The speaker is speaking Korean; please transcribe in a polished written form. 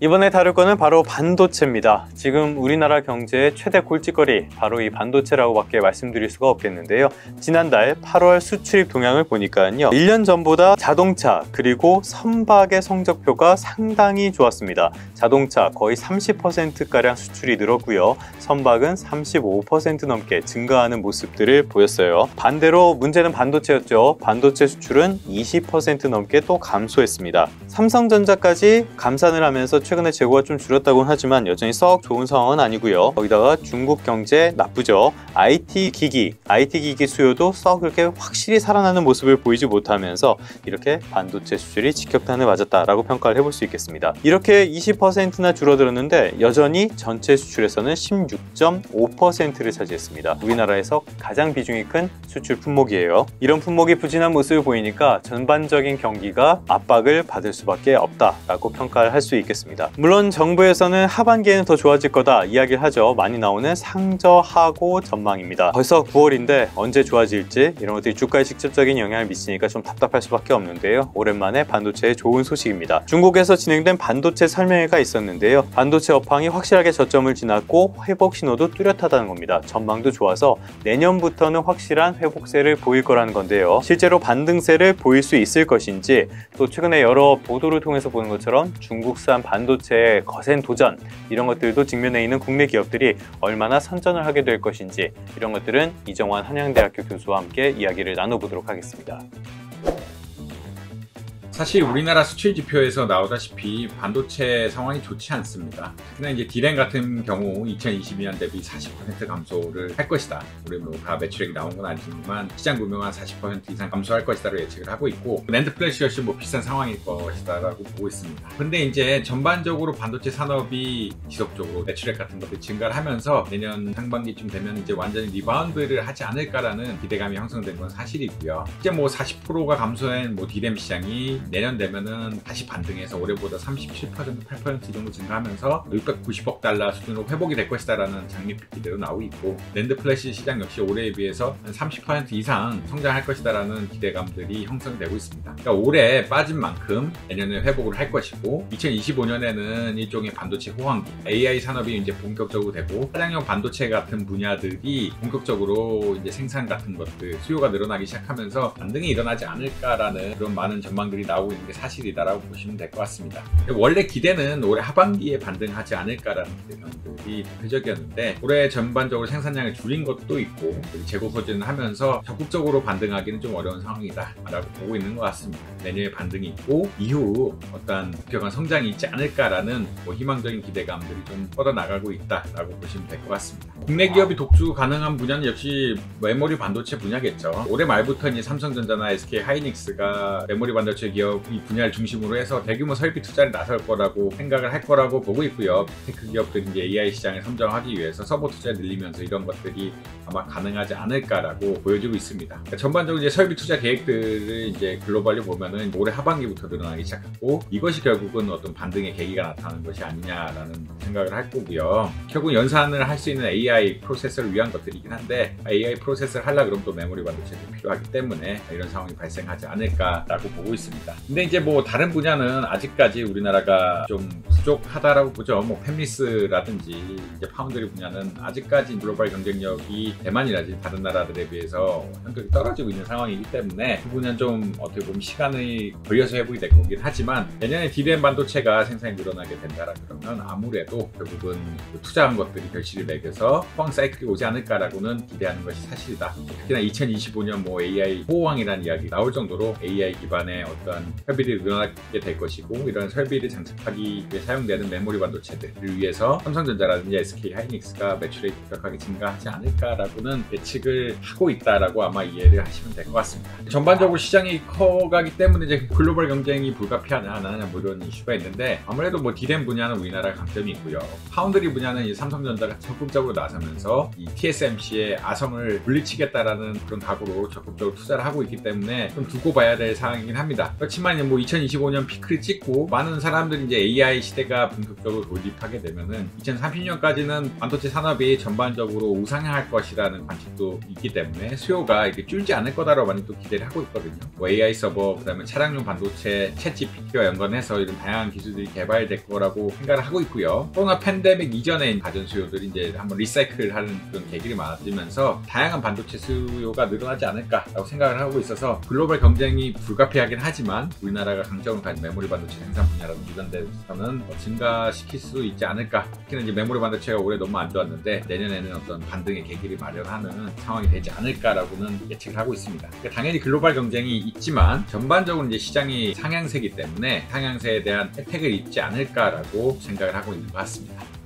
이번에 다룰 거는 바로 반도체입니다. 지금 우리나라 경제의 최대 골칫거리, 바로 이 반도체라고 밖에 말씀드릴 수가 없겠는데요. 지난달 8월 수출입 동향을 보니까요, 1년 전보다 자동차 그리고 선박의 성적표가 상당히 좋았습니다. 자동차 거의 30%가량 수출이 늘었고요, 선박은 35% 넘게 증가하는 모습들을 보였어요. 반대로 문제는 반도체였죠. 반도체 수출은 20% 넘게 또 감소했습니다. 삼성전자까지 감산을 하면서 최근에 재고가 좀 줄었다고는 하지만 여전히 썩 좋은 상황은 아니고요. 거기다가 중국 경제 나쁘죠. IT 기기 수요도 썩 그렇게 확실히 살아나는 모습을 보이지 못하면서 이렇게 반도체 수출이 직격탄을 맞았다라고 평가를 해볼 수 있겠습니다. 이렇게 20%나 줄어들었는데 여전히 전체 수출에서는 16.5%를 차지했습니다. 우리나라에서 가장 비중이 큰 수출 품목이에요. 이런 품목이 부진한 모습을 보이니까 전반적인 경기가 압박을 받을 수밖에 없다라고 평가를 할 수 있겠습니다. 물론 정부에서는 하반기에는 더 좋아질 거다 이야기를 하죠. 많이 나오는 상저하고 전망입니다. 벌써 9월인데 언제 좋아질지 이런 것들이 주가에 직접적인 영향을 미치니까 좀 답답할 수밖에 없는데요. 오랜만에 반도체의 좋은 소식입니다. 중국에서 진행된 반도체 설명회가 있었는데요. 반도체 업황이 확실하게 저점을 지났고 회복 신호도 뚜렷하다는 겁니다. 전망도 좋아서 내년부터는 확실한 회복세를 보일 거라는 건데요. 실제로 반등세를 보일 수 있을 것인지, 또 최근에 여러 보도를 통해서 보는 것처럼 중국산 반도체의 거센 도전, 이런 것들도 직면해 있는 국내 기업들이 얼마나 선전을 하게 될 것인지, 이런 것들은 이정환 한양대학교 교수와 함께 이야기를 나눠보도록 하겠습니다. 사실 우리나라 수출 지표에서 나오다시피 반도체 상황이 좋지 않습니다. 특히나 이제 D램 같은 경우 2022년 대비 40% 감소를 할 것이다. 우리 뭐 다 매출액이 나온 건 아니지만 시장 구명한 40% 이상 감소할 것이다로 예측을 하고 있고, 낸드 플래시 역시 뭐 비슷한 상황일 것이다라고 보고 있습니다. 근데 이제 전반적으로 반도체 산업이 지속적으로 매출액 같은 것들이 증가를 하면서 내년 상반기쯤 되면 이제 완전히 리바운드를 하지 않을까라는 기대감이 형성된 건 사실이고요. 이제 뭐 40%가 감소한 뭐 D램 시장이 내년 되면은 다시 반등해서 올해보다 37%, 8% 정도 증가하면서 690억 달러 수준으로 회복이 될 것이다라는 장밋빛 기대도 나오고 있고, 낸드 플래시 시장 역시 올해에 비해서 한 30% 이상 성장할 것이다라는 기대감들이 형성되고 있습니다. 그러니까 올해 빠진 만큼 내년에 회복을 할 것이고, 2025년에는 일종의 반도체 호황기, AI 산업이 이제 본격적으로 되고 차량용 반도체 같은 분야들이 본격적으로 이제 생산 같은 것들 수요가 늘어나기 시작하면서 반등이 일어나지 않을까라는 그런 많은 전망들이 나오고 있는 게 사실이다라고 보시면 될 것 같습니다. 원래 기대는 올해 하반기에 반등하지 않을까라는 기대감들이 대표적이었는데, 올해 전반적으로 생산량을 줄인 것도 있고 재고 소진을 하면서 적극적으로 반등하기는 좀 어려운 상황이다라고 보고 있는 것 같습니다. 내년에 반등이 있고 이후 어떤 급격한 성장이 있지 않을까라는 뭐 희망적인 기대감들이 좀 뻗어나가고 있다라고 보시면 될 것 같습니다. 국내 기업이 독주 가능한 분야는 역시 메모리 반도체 분야겠죠. 올해 말부터 이제 삼성전자나 SK 하이닉스가 메모리 반도체 기업 이 분야를 중심으로 해서 대규모 설비 투자를 나설 거라고 생각을 할 거라고 보고 있고요. 테크 기업들이 이제 AI 시장에 선정하기 위해서 서버 투자를 늘리면서 이런 것들이 아마 가능하지 않을까라고 보여지고 있습니다. 그러니까 전반적으로 이제 설비 투자 계획들을 이제 글로벌리 보면은 올해 하반기부터 늘어나기 시작하고, 이것이 결국은 어떤 반등의 계기가 나타나는 것이 아니냐라는 생각을 할 거고요. 결국 연산을 할 수 있는 AI 프로세서를 위한 것들이긴 한데, AI 프로세서를 하려고 그러면 또 메모리 반도체도 필요하기 때문에 이런 상황이 발생하지 않을까라고 보고 있습니다. 근데 이제 뭐 다른 분야는 아직까지 우리나라가 좀 부족하다라고 보죠. 뭐 팹리스라든지 이제 파운드리 분야는 아직까지 글로벌 경쟁력이 대만이라든지 다른 나라들에 비해서 현격히 떨어지고 있는 상황이기 때문에 그 분야는 좀 어떻게 보면 시간이 걸려서 회복이 될 거긴 하지만, 내년에 D램 반도체가 생산이 늘어나게 된다라 그러면 아무래도 결국은 투자한 것들이 결실을 맺어서 호황 사이클이 오지 않을까라고는 기대하는 것이 사실이다. 특히나 2025년 뭐 AI 호황이라는 이야기 나올 정도로 AI 기반의 어떤 설비들이 늘어나게 될 것이고, 이런 설비를 장착하기 위해 사용되는 메모리 반도체들을 위해서 삼성전자라든지 SK 하이닉스가 매출이 급격하게 증가하지 않을까라고는 예측을 하고 있다라고 아마 이해를 하시면 될 것 같습니다. 전반적으로 시장이 커가기 때문에 이제 글로벌 경쟁이 불가피하냐 뭐 이런 이슈가 있는데, 아무래도 뭐 D램 분야는 우리나라 강점이 있고요. 파운드리 분야는 이 삼성전자가 적극적으로 나서면서 이 TSMC의 아성을 물리치겠다라는 그런 각오로 적극적으로 투자를 하고 있기 때문에 좀 두고 봐야 될 상황이긴 합니다. 그렇지만 뭐 2025년 피크를 찍고 많은 사람들이 이제 AI 시대 시대가 본격적으로 돌입하게 되면은 2030년까지는 반도체 산업이 전반적으로 우상향할 것이라는 관측도 있기 때문에 수요가 이렇게 줄지 않을 거다라고 많이 또 기대를 하고 있거든요. 뭐 AI 서버, 그다음에 차량용 반도체, 챗 GPT와 연관해서 이런 다양한 기술들이 개발될 거라고 생각을 하고 있고요. 코로나 팬데믹 이전에 가전 수요들이 이제 한번 리사이클하는 그런 계기를 맞으면서 다양한 반도체 수요가 늘어나지 않을까라고 생각을 하고 있어서 글로벌 경쟁이 불가피하긴 하지만 우리나라가 강점을 가진 메모리 반도체 생산 분야라는 이런 데서는 증가시킬 수 있지 않을까. 특히나 이제 메모리 반도체가 올해 너무 안 좋았는데 내년에는 어떤 반등의 계기를 마련하는 상황이 되지 않을까라고는 예측을 하고 있습니다. 그러니까 당연히 글로벌 경쟁이 있지만 전반적으로 이제 시장이 상향세이기 때문에 상향세에 대한 혜택을 입지 않을까라고 생각을 하고 있는 것 같습니다.